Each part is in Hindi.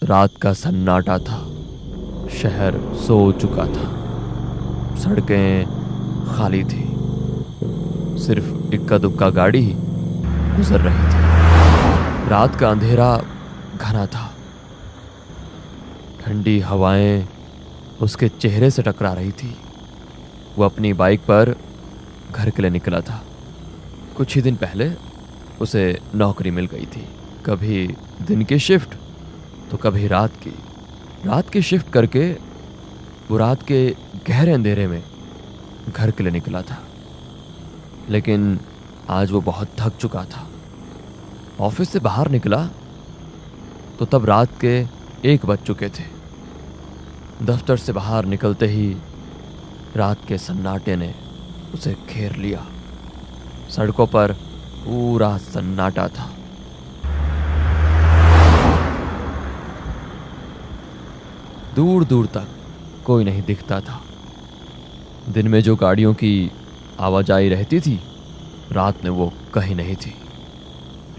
रात का सन्नाटा था। शहर सो चुका था। सड़कें खाली थी। सिर्फ इक्का दुक्का गाड़ी ही गुजर रही थी। रात का अंधेरा घना था। ठंडी हवाएं उसके चेहरे से टकरा रही थी। वो अपनी बाइक पर घर के लिए निकला था। कुछ ही दिन पहले उसे नौकरी मिल गई थी। कभी दिन की शिफ्ट तो कभी रात की। रात की शिफ्ट करके वो रात के गहरे अंधेरे में घर के लिए निकला था। लेकिन आज वो बहुत थक चुका था। ऑफिस से बाहर निकला तो तब रात के 1 बज चुके थे। दफ्तर से बाहर निकलते ही रात के सन्नाटे ने उसे घेर लिया। सड़कों पर पूरा सन्नाटा था। दूर दूर तक कोई नहीं दिखता था। दिन में जो गाड़ियों की आवाजाही रहती थी, रात में वो कहीं नहीं थी।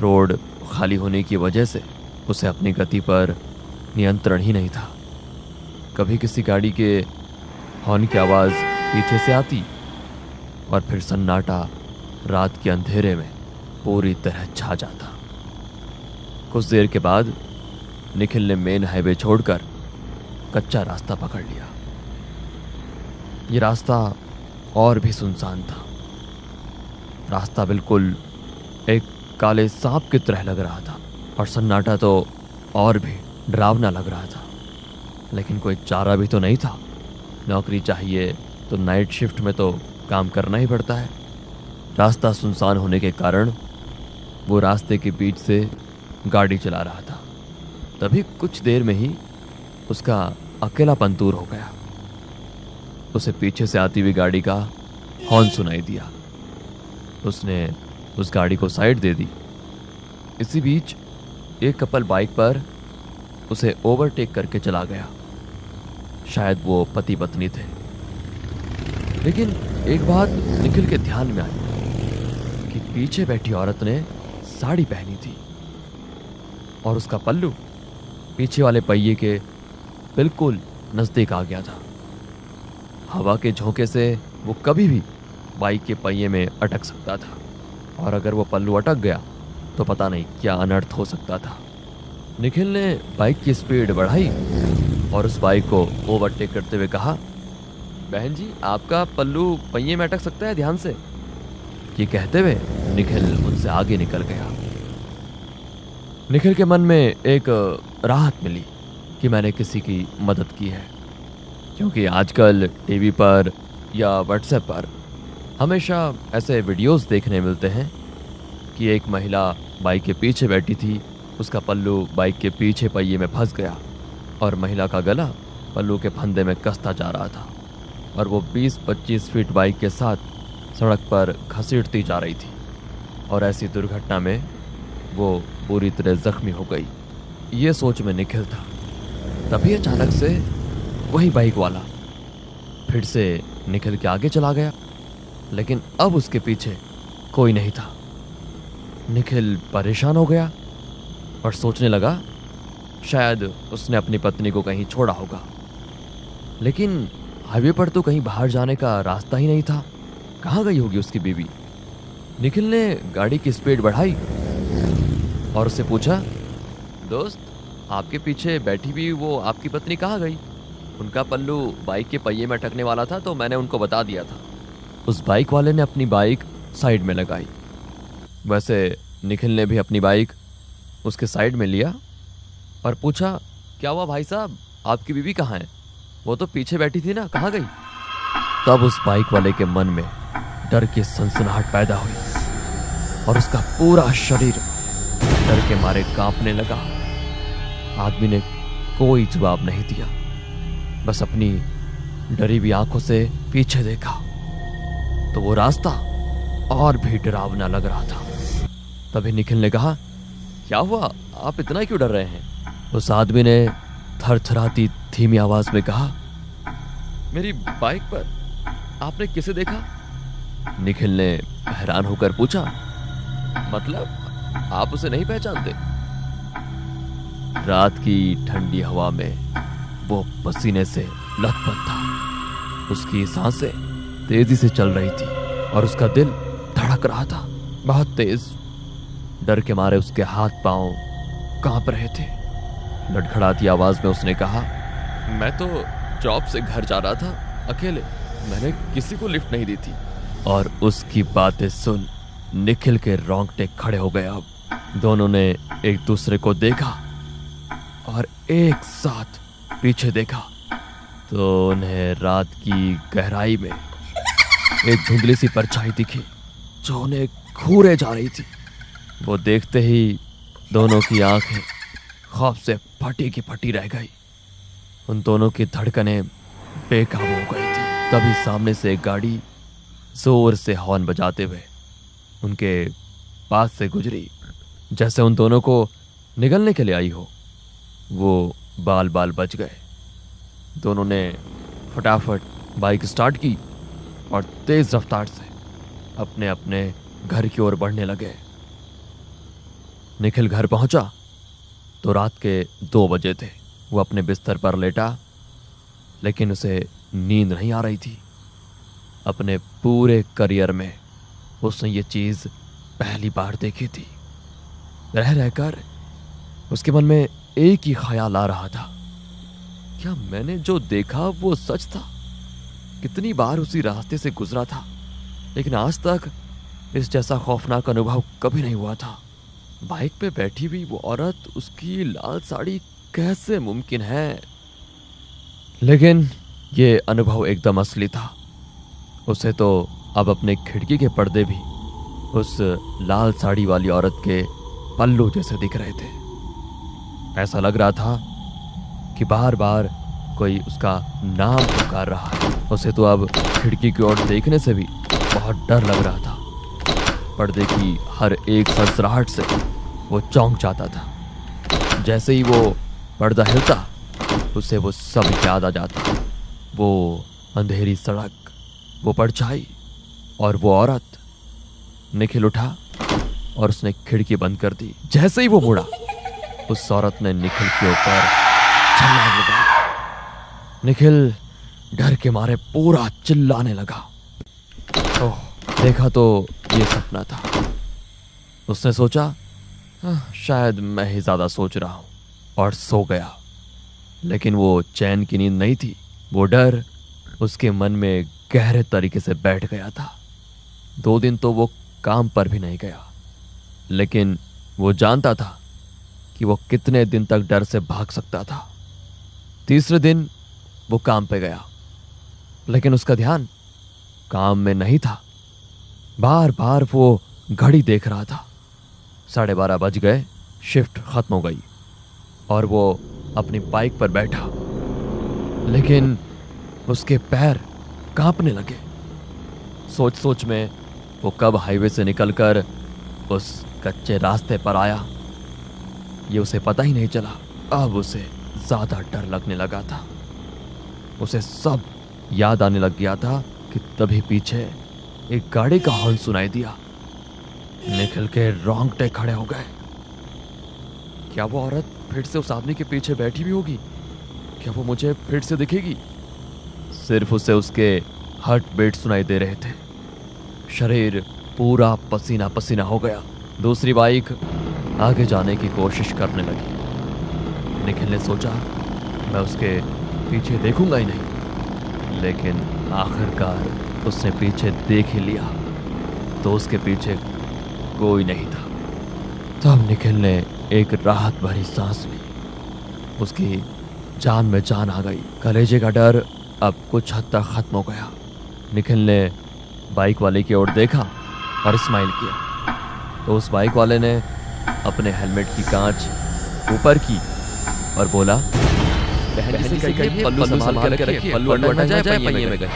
रोड खाली होने की वजह से उसे अपनी गति पर नियंत्रण ही नहीं था। कभी किसी गाड़ी के हॉर्न की आवाज़ पीछे से आती और फिर सन्नाटा रात के अंधेरे में पूरी तरह छा जाता। कुछ देर के बाद निखिल ने मेन हाईवे छोड़कर कच्चा रास्ता पकड़ लिया। ये रास्ता और भी सुनसान था। रास्ता बिल्कुल एक काले सांप की तरह लग रहा था और सन्नाटा तो और भी डरावना लग रहा था। लेकिन कोई चारा भी तो नहीं था। नौकरी चाहिए तो नाइट शिफ्ट में तो काम करना ही पड़ता है। रास्ता सुनसान होने के कारण वो रास्ते के बीच से गाड़ी चला रहा था। तभी कुछ देर में ही उसका अकेलापन दूर हो गया। उसे पीछे से आती हुई गाड़ी का हॉर्न सुनाई दिया। उसने उस गाड़ी को साइड दे दी। इसी बीच एक कपल बाइक पर उसे ओवरटेक करके चला गया। शायद वो पति पत्नी थे। लेकिन एक बात निखिल के ध्यान में आई कि पीछे बैठी औरत ने साड़ी पहनी थी और उसका पल्लू पीछे वाले पहिए के बिल्कुल नजदीक आ गया था। हवा के झोंके से वो कभी भी बाइक के पहिए में अटक सकता था और अगर वो पल्लू अटक गया तो पता नहीं क्या अनर्थ हो सकता था। निखिल ने बाइक की स्पीड बढ़ाई और उस बाइक को ओवरटेक करते हुए कहा, बहन जी, आपका पल्लू पहिए में अटक सकता है, ध्यान से। ये कहते हुए निखिल उनसे आगे निकल गया। निखिल के मन में एक राहत मिली कि मैंने किसी की मदद की है, क्योंकि आजकल टीवी पर या व्हाट्सएप पर हमेशा ऐसे वीडियोस देखने मिलते हैं कि एक महिला बाइक के पीछे बैठी थी, उसका पल्लू बाइक के पीछे पहिए में फंस गया और महिला का गला पल्लू के फंदे में कसता जा रहा था और वो 20-25 फीट बाइक के साथ सड़क पर घसीटती जा रही थी और ऐसी दुर्घटना में वो पूरी तरह जख्मी हो गई। ये सोच में निखिल था। तभी अचानक से वही बाइक वाला फिर से निखिल के आगे चला गया, लेकिन अब उसके पीछे कोई नहीं था। निखिल परेशान हो गया और सोचने लगा शायद उसने अपनी पत्नी को कहीं छोड़ा होगा। लेकिन हाईवे पर तो कहीं बाहर जाने का रास्ता ही नहीं था। कहाँ गई होगी उसकी बीवी? निखिल ने गाड़ी की स्पीड बढ़ाई और उससे पूछा, दोस्त, आपके पीछे बैठी हुई वो आपकी पत्नी कहाँ गई? उनका पल्लू बाइक के पहिए में अटकने वाला था तो मैंने उनको बता दिया था। उस बाइक वाले ने अपनी बाइक साइड में लगाई। वैसे निखिल ने भी अपनी बाइक उसके साइड में लिया और पूछा, क्या हुआ भाई साहब, आपकी बीवी कहाँ है? वो तो पीछे बैठी थी ना, कहाँ गई? तब उस बाइक वाले के मन में डर की सनसनाहट पैदा हुई और उसका पूरा शरीर डर के मारे कांपने लगा। आदमी ने कोई जवाब नहीं दिया, बस अपनी डरी हुई आंखों से पीछे देखा तो वो रास्ता और भी डरावना लग रहा था। तभी निखिल ने कहा, क्या हुआ, आप इतना क्यों डर रहे हैं? उस आदमी ने थरथराती धीमी आवाज में कहा, मेरी बाइक पर आपने किसे देखा? निखिल ने हैरान होकर पूछा, मतलब आप उसे नहीं पहचानते? रात की ठंडी हवा में वो पसीने से लथपथ था। उसकी सांसें तेजी से चल रही थी और उसका दिल धड़क रहा था, बहुत तेज। डर के मारे उसके हाथ पांव कांप रहे थे। लड़खड़ाती आवाज में उसने कहा, मैं तो जॉब से घर जा रहा था अकेले, मैंने किसी को लिफ्ट नहीं दी थी। और उसकी बातें सुन निखिल के रोंगटे खड़े हो गए। अब दोनों ने एक दूसरे को देखा और एक साथ पीछे देखा तो उन्हें रात की गहराई में एक धुंधली सी परछाई दिखी जो उन्हें घूरे जा रही थी। वो देखते ही दोनों की आंखें खौफ से फटी की फटी रह गई। उन दोनों की धड़कनें बेकाबू हो गई थी। तभी सामने से एक गाड़ी जोर से हॉर्न बजाते हुए उनके पास से गुजरी, जैसे उन दोनों को निगलने के लिए आई हो। वो बाल बाल बच गए। दोनों ने फटाफट बाइक स्टार्ट की और तेज रफ्तार से अपने अपने घर की ओर बढ़ने लगे। निखिल घर पहुंचा तो रात के 2 बजे थे। वो अपने बिस्तर पर लेटा, लेकिन उसे नींद नहीं आ रही थी। अपने पूरे करियर में उसने ये चीज़ पहली बार देखी थी। रह रहकर उसके मन में एक ही ख्याल आ रहा था, क्या मैंने जो देखा वो सच था? कितनी बार उसी रास्ते से गुजरा था, लेकिन आज तक इस जैसा खौफनाक अनुभव कभी नहीं हुआ था। बाइक पे बैठी हुई वो औरत, उसकी लाल साड़ी, कैसे मुमकिन है? लेकिन ये अनुभव एकदम असली था। उसे तो अब अपने खिड़की के पर्दे भी उस लाल साड़ी वाली औरत के पल्लू जैसे दिख रहे थे। ऐसा लग रहा था कि बार बार कोई उसका नाम पुकार रहा है। उसे तो अब खिड़की की ओर देखने से भी बहुत डर लग रहा था। पर्दे की हर एक सरसराहट से वो चौंक जाता था। जैसे ही वो पर्दा हिलता उसे वो सब याद आ जाता। वो अंधेरी सड़क, वो परछाई और वो औरत। निखिल उठा और उसने खिड़की बंद कर दी। जैसे ही वो मुड़ा, उस औरत ने निखिल के ऊपर छलांग लगाई। निखिल डर के मारे पूरा चिल्लाने लगा। ओह, देखा तो ये सपना था। उसने सोचा, शायद मैं ही ज्यादा सोच रहा हूं, और सो गया। लेकिन वो चैन की नींद नहीं थी। वो डर उसके मन में गहरे तरीके से बैठ गया था। 2 दिन तो वो काम पर भी नहीं गया, लेकिन वो जानता था कि वो कितने दिन तक डर से भाग सकता था। तीसरे दिन वो काम पे गया, लेकिन उसका ध्यान काम में नहीं था। बार बार वो घड़ी देख रहा था। 12:30 बज गए, शिफ्ट खत्म हो गई और वो अपनी बाइक पर बैठा, लेकिन उसके पैर कांपने लगे। सोच सोच में वो कब हाईवे से निकलकर उस कच्चे रास्ते पर आया, ये उसे पता ही नहीं चला। अब उसे ज्यादा डर लगने लगा था। उसे सब याद आने लग गया था कि तभी पीछे एक गाड़ी का हॉर्न सुनाई दिया। निखिल के रोंगटे खड़े हो गए। क्या वो औरत फिर से उस आदमी के पीछे बैठी हुई होगी? क्या वो मुझे फिर से दिखेगी? सिर्फ उसे उसके हार्ट बीट सुनाई दे रहे थे। शरीर पूरा पसीना पसीना हो गया। दूसरी बाइक आगे जाने की कोशिश करने लगी। निखिल ने सोचा, मैं उसके पीछे देखूंगा ही नहीं, लेकिन आखिरकार उसने पीछे देख ही लिया तो उसके पीछे कोई नहीं था। तब निखिल ने एक राहत भरी सांस ली। उसकी जान में जान आ गई। कलेजे का डर अब कुछ हद तक खत्म हो गया। निखिल ने बाइक वाले की ओर देखा और स्माइल किया तो उस बाइक वाले ने अपने हेलमेट की कांच ऊपर की और बोला, बहन जी से कहिए पल्लू संभाल के रखिए, पल्लू अंडा ना जाए पहिए में गए।